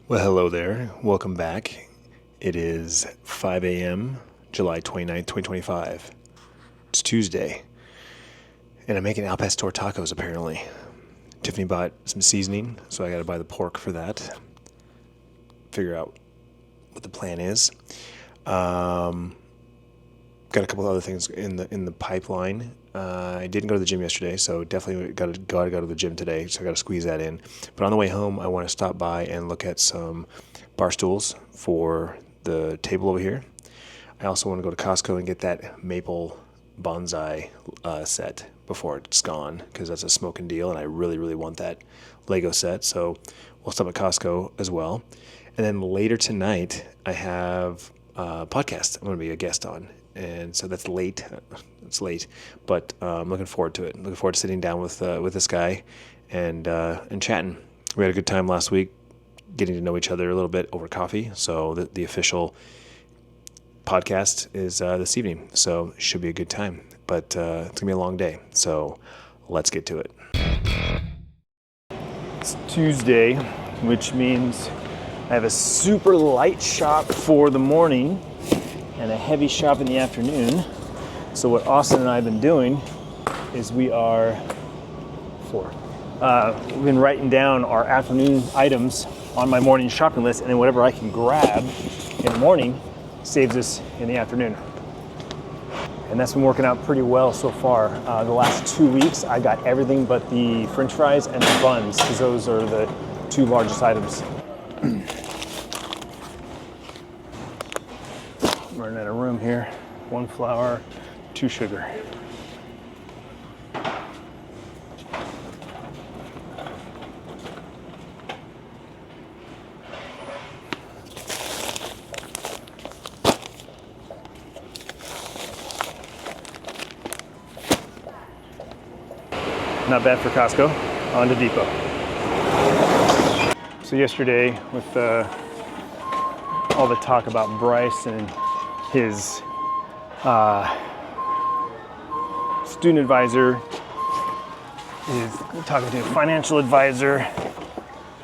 Well, hello there. Welcome back. It is 5 a.m., July 29th, 2025. It's Tuesday. And I'm making al pastor tacos, apparently. Tiffany bought some seasoning, so I got to buy the pork for that. Figure out what the plan is. Got a couple of other things in the pipeline. I didn't go to the gym yesterday, so definitely got to go to the gym today, so I got to squeeze that in. But on the way home, I want to stop by and look at some barstools for the table over here. I also want to go to Costco and get that maple bonsai set before it's gone, because that's a smoking deal, and I really, really want that Lego set. So we'll stop at Costco as well. And then later tonight, I have a podcast I'm going to be a guest on. And so that's late. It's late, but I'm looking forward to it. I'm looking forward to sitting down with this guy and chatting. We had a good time last week, getting to know each other a little bit over coffee. So the official podcast is this evening. So it should be a good time. But it's going to be a long day. So let's get to it. It's Tuesday, which means I have a super light shop for the morning and a heavy shop in the afternoon. So what Austin and I have been doing is we've been writing down our afternoon items on my morning shopping list, and then whatever I can grab in the morning saves us in the afternoon. And that's been working out pretty well so far. The last 2 weeks, I got everything but the French fries and the buns, because those are the two largest items. Running out of room here. 1 flour, 2 sugar. Not bad for Costco. On to Depot. So yesterday, with all the talk about Bryce and his student advisor is talking to a financial advisor,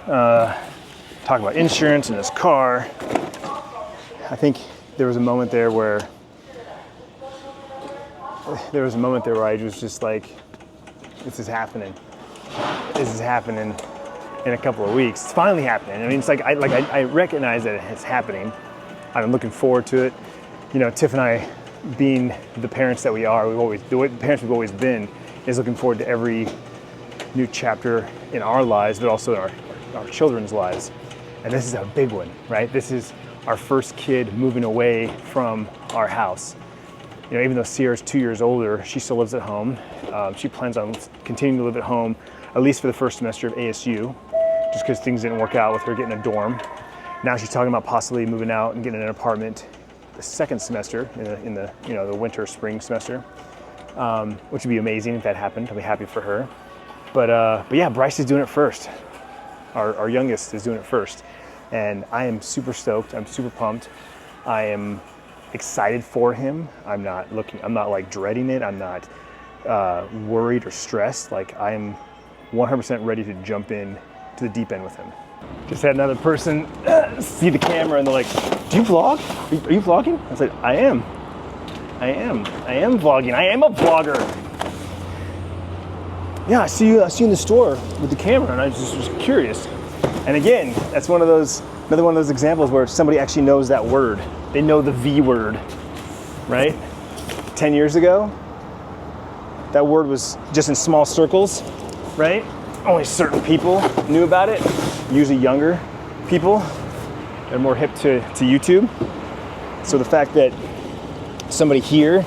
talking about insurance in his car. I think there was a moment there where I was just like, this is happening in a couple of weeks. It's finally happening. I mean, it's like I recognize that it's happening. I'm looking forward to it. You know, Tiff and I, being the parents that we are, the parents we've always been, is looking forward to every new chapter in our lives, but also in our children's lives. And this is a big one, right? This is our first kid moving away from our house. You know, even though Sierra's 2 years older, she still lives at home. She plans on continuing to live at home, at least for the first semester of ASU, just because things didn't work out with her getting a dorm. Now she's talking about possibly moving out and getting an apartment the second semester in the the winter spring semester, which would be amazing if that happened. I'll be happy for her. But yeah, Bryce is doing it first. Our youngest is doing it first, and I am super stoked. I'm super pumped. I am excited for him. I'm not like dreading it. I'm not worried or stressed. Like, I am 100% ready to jump in to the deep end with him. Just had another person see the camera and they're like, "Do you vlog? Are you vlogging?" I said, I am vlogging. I am a vlogger. Yeah, I see you in the store with the camera, and I just was curious. And again, that's another one of those examples where somebody actually knows that word. They know the V word, right? 10 years ago, that word was just in small circles, right? Only certain people knew about it, usually younger people. They're more hip to YouTube. So the fact that somebody here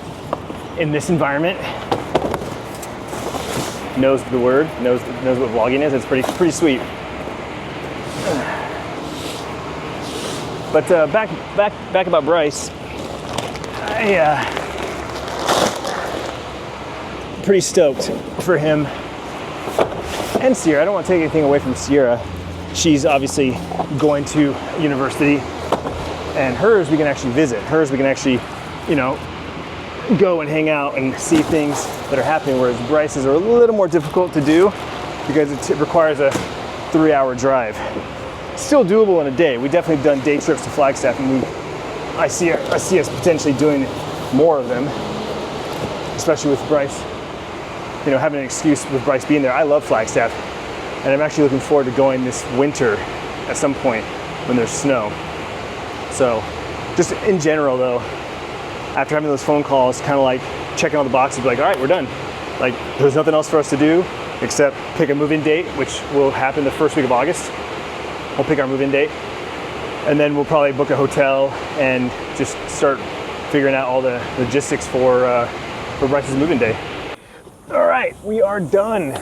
in this environment knows the word, knows what vlogging is, it's pretty sweet. But back about Bryce. Pretty stoked for him and Sierra. I don't want to take anything away from Sierra. She's obviously going to university, and hers we can actually visit. Hers we can actually, go and hang out and see things that are happening, whereas Bryce's are a little more difficult to do because it requires a 3-hour drive. still doable in a day. We definitely done day trips to Flagstaff, and I see us potentially doing more of them, especially with Bryce. You know, having an excuse with Bryce being there. I love Flagstaff, and I'm actually looking forward to going this winter at some point when there's snow. So, just in general though, after having those phone calls, kind of like checking all the boxes, be like, all right, we're done. Like, there's nothing else for us to do except pick a move-in date, which will happen the first week of August. We'll pick our move-in date, and then we'll probably book a hotel and just start figuring out all the logistics for Bryce's move-in day. All right, we are done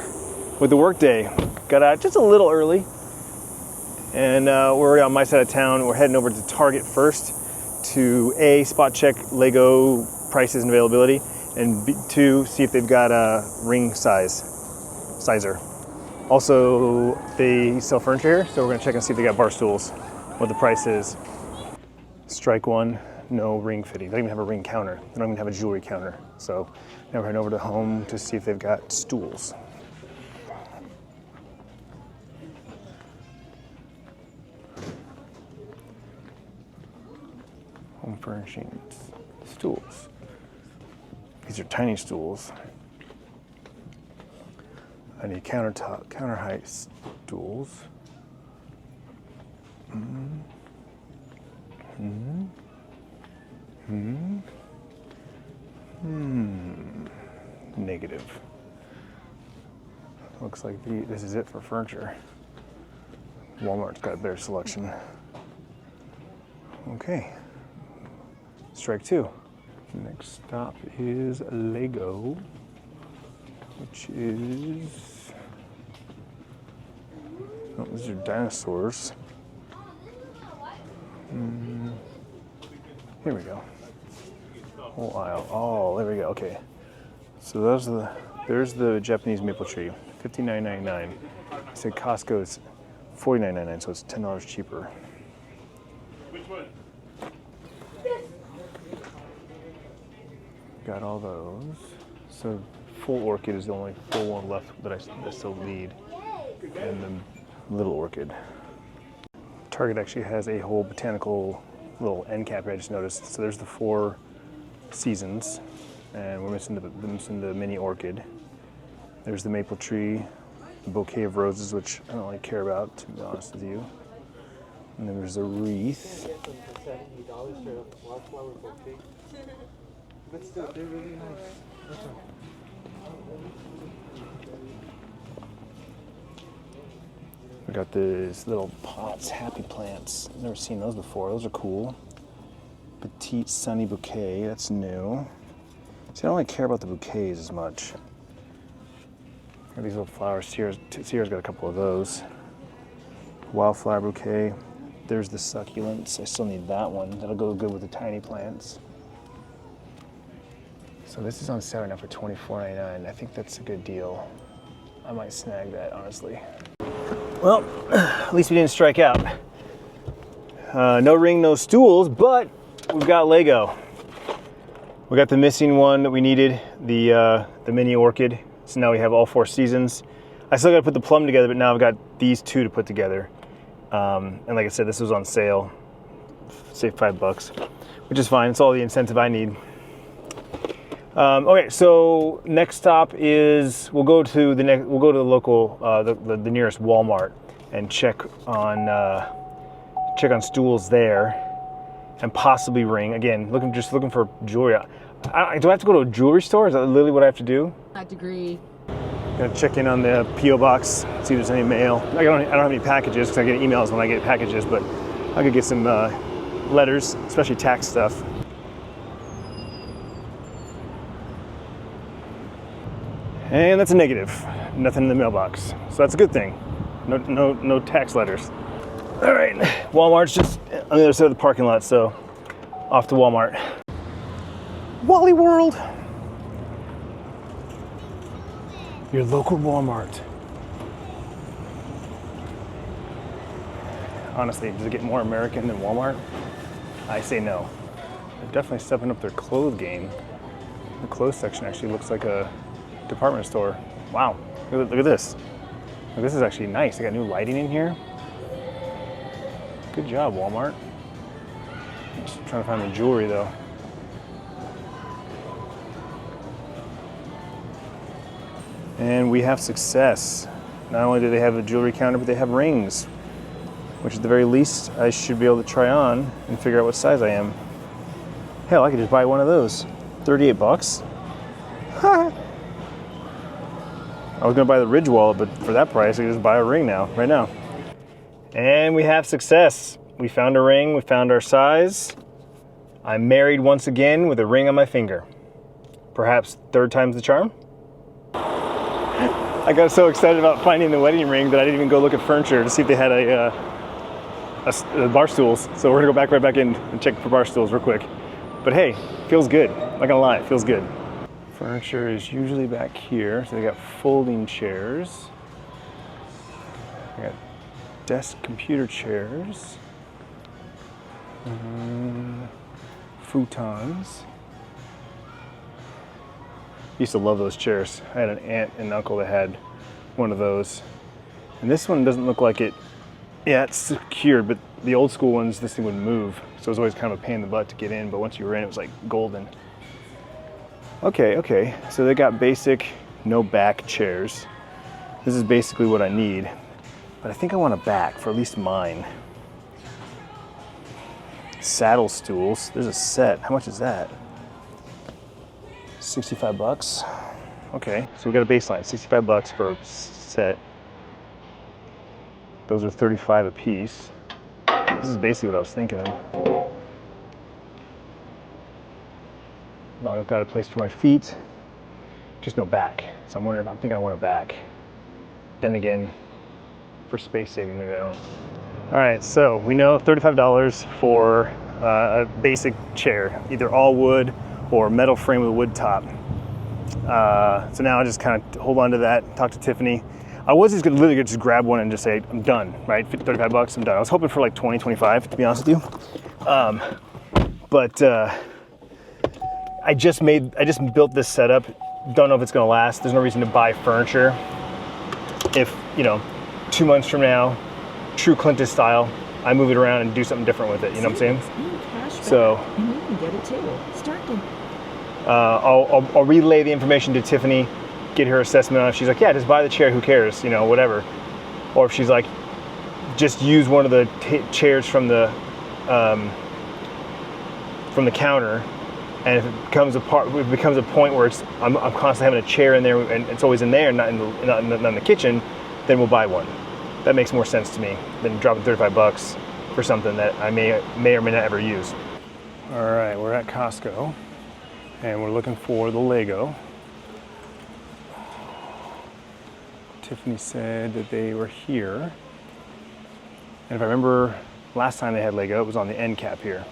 with the work day. Got out just a little early, and we're already on my side of town. We're heading over to Target first to spot check Lego prices and availability, and two, see if they've got a ring sizer. Also, they sell furniture here, so we're gonna check and see if they got barstools, what the price is. Strike one, no ring fitting. They don't even have a ring counter. They don't even have a jewelry counter. So now we're heading over to home to see if they've got stools. Home furnishings, stools. These are tiny stools. I need counter height stools. Negative. Looks like this is it for furniture. Walmart's got a better selection. Okay. Strike two. Next stop is Lego, which is, oh, these are dinosaurs. Here we go. Whole aisle. Oh, there we go. Okay. So there's the Japanese maple tree, $59.99. I said Costco is $49.99, so it's $10 cheaper. Which one? Got all those. So full orchid is the only full one left that I still need, and the little orchid. Target actually has a whole botanical little end cap I just noticed. So there's the 4 seasons, and we're missing the mini orchid. There's the maple tree, the bouquet of roses, which I don't really care about, to be honest with you. And then there's the wreath. But still, they're really nice. We got these little pots, happy plants. Never seen those before. Those are cool. Petite sunny bouquet. That's new. See, I don't really care about the bouquets as much. Got these little flowers. Sierra's got a couple of those. Wildflower bouquet. There's the succulents. I still need that one. That'll go good with the tiny plants. So this is on sale right now for $24.99. I think that's a good deal. I might snag that, honestly. Well, at least we didn't strike out. No ring, no stools, but we've got Lego. We got the missing one that we needed, the mini orchid. So now we have all 4 seasons. I still got to put the plum together, but now I've got these 2 to put together. And like I said, this was on sale. Save $5, which is fine. It's all the incentive I need. Okay, so next stop is we'll go to the local the nearest Walmart and check on stools there, and possibly ring. Again, just looking for jewelry. Do I have to go to a jewelry store? Is that literally what I have to do? That degree. Gonna check in on the PO box, see if there's any mail. I don't have any packages because I get emails when I get packages, but I could get some letters, especially tax stuff. And that's a negative. Nothing in the mailbox. So that's a good thing. No tax letters. All right, Walmart's just on the other side of the parking lot, so off to Walmart. Wally World. Your local Walmart. Honestly, does it get more American than Walmart? I say no. They're definitely stepping up their clothes game. The clothes section actually looks like a department store. Wow, look at this. Look, this is actually nice. They got new lighting in here. Good job, Walmart. Just trying to find the jewelry though. And we have success. Not only do they have a jewelry counter, but they have rings, which at the very least I should be able to try on and figure out what size I am. Hell, I could just buy one of those. 38 bucks. I was gonna buy the Ridge wallet, but for that price, I could just buy a ring now, right now. And we have success. We found a ring, we found our size. I'm married once again with a ring on my finger. Perhaps third time's the charm? I got so excited about finding the wedding ring that I didn't even go look at furniture to see if they had a bar stools. So we're gonna go right back in and check for bar stools real quick. But hey, feels good. Not gonna lie, it feels good. Furniture is usually back here. So they got folding chairs. I got desk computer chairs. Futons. Used to love those chairs. I had an aunt and uncle that had one of those. And this one doesn't look like it. Yeah, it's secured, but the old school ones, this thing would move. So it was always kind of a pain in the butt to get in, but once you were in, it was like golden. Okay, so they got basic, no back chairs. This is basically what I need. But I think I want a back for at least mine. Saddle stools, there's a set. How much is that? 65 bucks. Okay, so we got a baseline, 65 bucks for a set. Those are 35 a piece. This is basically what I was thinking of. Now I've got a place for my feet, just no back. So I'm thinking I want a back. Then again, for space saving, maybe I don't. All right, so we know $35 for a basic chair, either all wood or metal frame with a wood top. So now I just kind of hold on to that, talk to Tiffany. I was just gonna literally just grab one and just say, I'm done, right? 35 bucks, I'm done. I was hoping for like 20, 25, to be honest with you. But I just built this setup. Don't know if it's gonna last. There's no reason to buy furniture. If, 2 months from now, true Clintus style, I move it around and do something different with it, you know what I'm saying? So, and you can get it too. Start to I'll relay the information to Tiffany, get her assessment on it. If she's like, yeah, just buy the chair, who cares, whatever. Or if she's like, just use one of the chairs from the counter, and if it becomes a point where I'm constantly having a chair in there and it's always in there, not in the kitchen, then we'll buy one. That makes more sense to me than dropping 35 bucks for something that I may or may not ever use. All right, we're at Costco and we're looking for the Lego. Tiffany said that they were here. And if I remember last time they had Lego, it was on the end cap here.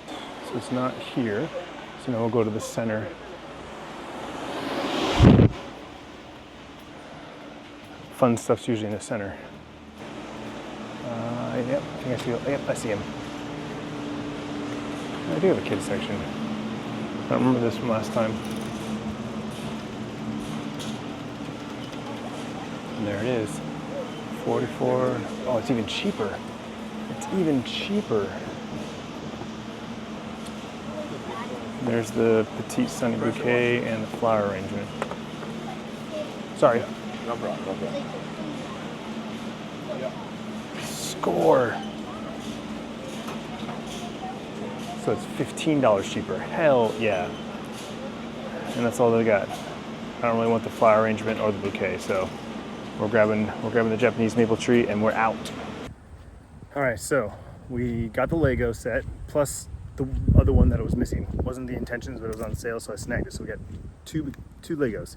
So it's not here. So now we'll go to the center. Fun stuff's usually in the center. Yep, I see him. I do have a kids section. I don't remember this from last time. And there it is. 44. Oh, it's even cheaper. It's even cheaper. There's the petite sunny bouquet and the flower arrangement. Sorry. No problem. Score. So it's $15 cheaper. Hell yeah. And that's all they got. I don't really want the flower arrangement or the bouquet, so we're grabbing the Japanese maple tree and we're out. All right, so we got the Lego set plus the other one that it was missing. It wasn't the intentions, but it was on sale, so I snagged it. So we got two Legos.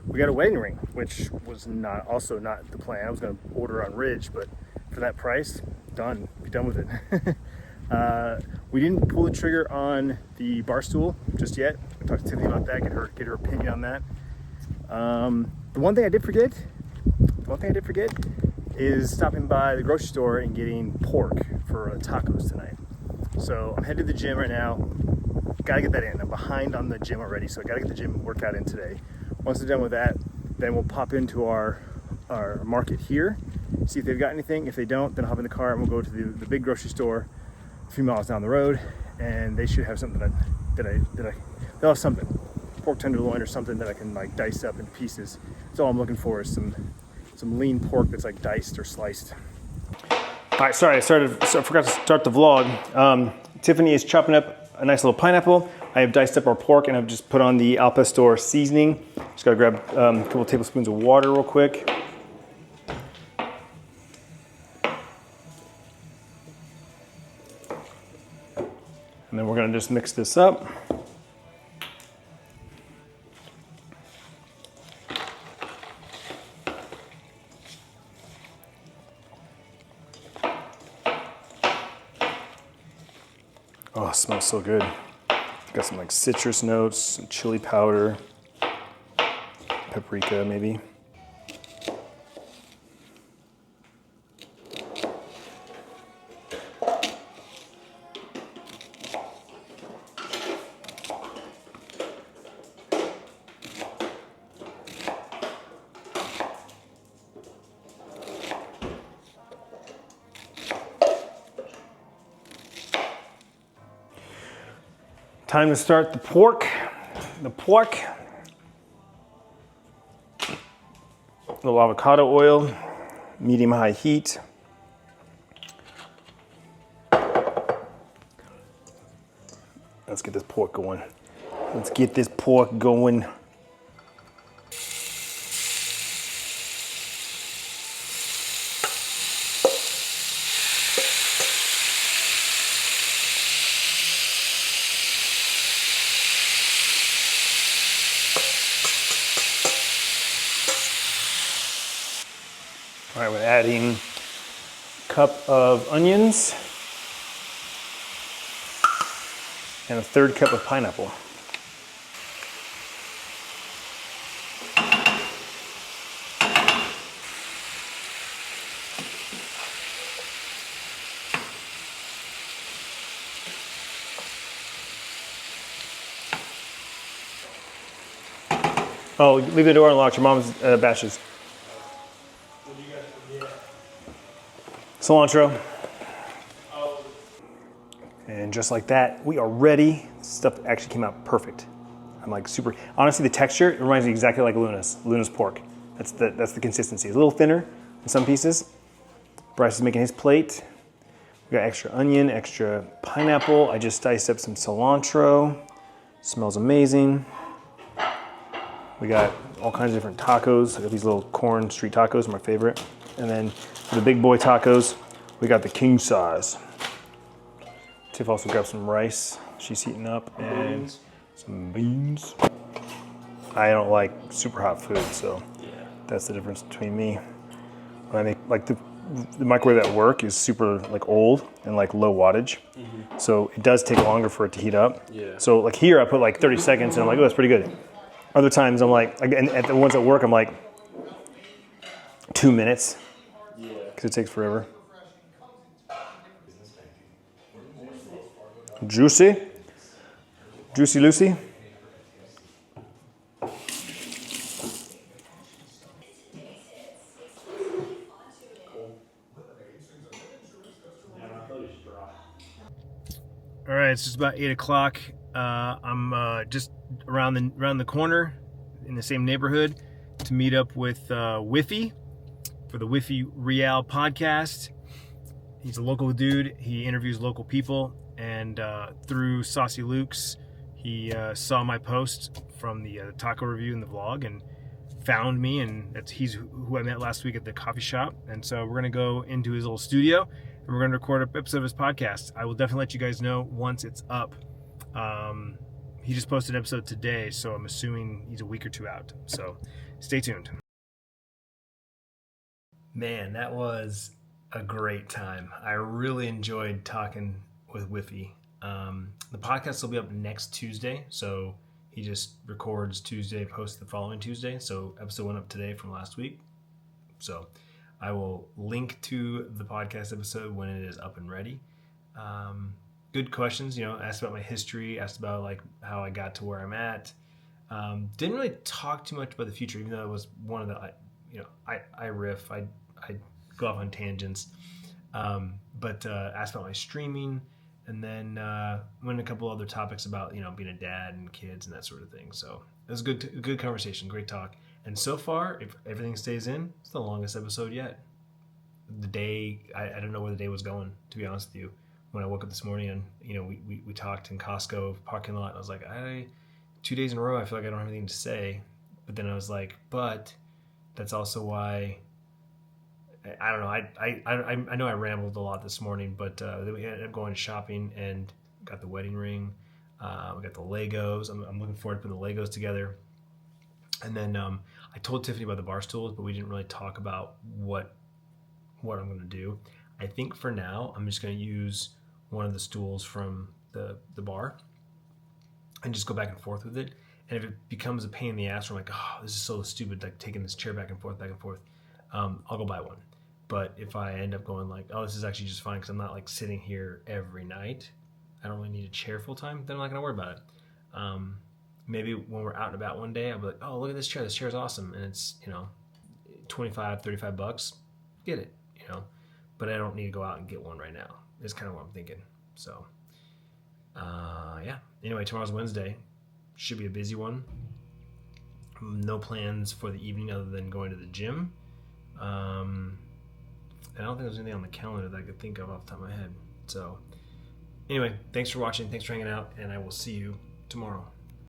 We got a wedding ring, which was not the plan. I was gonna order on Ridge, but for that price, done. Be done with it. We didn't pull the trigger on the bar stool just yet. I talked to Tiffany about that, get her opinion on that. The one thing I did forget is stopping by the grocery store and getting pork for tacos tonight. So I'm headed to the gym right now. Gotta get that in. I'm behind on the gym already, so I gotta get the gym workout in today. Once we're done with that, then we'll pop into our market here, see if they've got anything. If they don't, then I'll hop in the car and we'll go to the big grocery store a few miles down the road, and they should have something they'll have something, pork tenderloin or something that I can like dice up in pieces. That's all I'm looking for, is some lean pork that's like diced or sliced. All right, sorry, I forgot to start the vlog. Tiffany is chopping up a nice little pineapple. I have diced up our pork, and I've just put on the al pastor seasoning. Just gotta grab a couple tablespoons of water real quick. And then we're gonna just mix this up. Oh, it smells so good. Got some like citrus notes, some chili powder, paprika maybe. Time to start the pork. A little avocado oil, medium-high heat. Let's get this pork going. All right, we're adding a cup of onions and a third cup of pineapple. Oh, leave the door unlocked. Your mom's bashes. Cilantro. And just like that, we are ready. Stuff actually came out perfect. I'm like super, honestly, the texture, it reminds me exactly like Luna's pork. That's the consistency. It's a little thinner in some pieces. Bryce is making his plate. We got extra onion, extra pineapple. I just diced up some cilantro. Smells amazing. We got all kinds of different tacos. I got these little corn street tacos, my favorite. And then for the big boy tacos, we got the king size. Tiff also grabbed some rice. She's heating up, and some beans. I don't like super hot food, so that's the difference between me. When I make, like the microwave at work is super like old and like low wattage. So it does take longer for it to heat up. Yeah. So like here I put like 30 seconds and I'm like, oh, that's pretty good. Other times I'm like, and at the ones at work, I'm like 2 minutes. Yeah. Because it takes forever. Juicy. Juicy Lucy. All right, it's just about 8 o'clock. I'm just around the corner in the same neighborhood to meet up with Whiffy for the Whiffy Real podcast. He's a local dude. He interviews local people, and through Saucy Luke's, he saw my post from the taco review in the vlog and found me, and he's who I met last week at the coffee shop. And so we're gonna go into his little studio and we're gonna record an episode of his podcast. I will definitely let you guys know once it's up. He just posted an episode today, so I'm assuming he's a week or two out. So stay tuned. Man, that was a great time. I really enjoyed talking with Whiffy. The podcast will be up next Tuesday, so he just records Tuesday, posts the following Tuesday. So episode went up today from last week. So I will link to the podcast episode when it is up and ready. Good questions, asked about my history, asked about like how I got to where I'm at. Didn't really talk too much about the future, even though it was one of the, I riff, I go off on tangents. But asked about my streaming, and then went a couple other topics about being a dad and kids and that sort of thing. So it was a good conversation, great talk. And so far, if everything stays in, it's the longest episode yet. The day I don't know where the day was going, to be honest with you. When I woke up this morning and we talked in Costco parking lot, and I was like, 2 days in a row I feel like I don't have anything to say. But then I was like, but that's also why I don't know. I know I rambled a lot this morning, but then we ended up going shopping and got the wedding ring. We got the Legos. I'm looking forward to putting the Legos together. And then I told Tiffany about the barstools, but we didn't really talk about what I'm going to do. I think for now I'm just going to use one of the stools from the bar and just go back and forth with it. And if it becomes a pain in the ass, where I'm like, oh, this is so stupid, like taking this chair back and forth, I'll go buy one. But if I end up going like, oh, this is actually just fine because I'm not like sitting here every night, I don't really need a chair full time, then I'm not going to worry about it. Maybe when we're out and about one day, I'll be like, oh, look at this chair. This chair is awesome. And it's, $25, $35. Get it, But I don't need to go out and get one right now. Is kind of what I'm thinking. So, yeah. Anyway, tomorrow's Wednesday. Should be a busy one. No plans for the evening other than going to the gym. I don't think there's anything on the calendar that I could think of off the top of my head. So, anyway, thanks for watching. Thanks for hanging out. And I will see you tomorrow.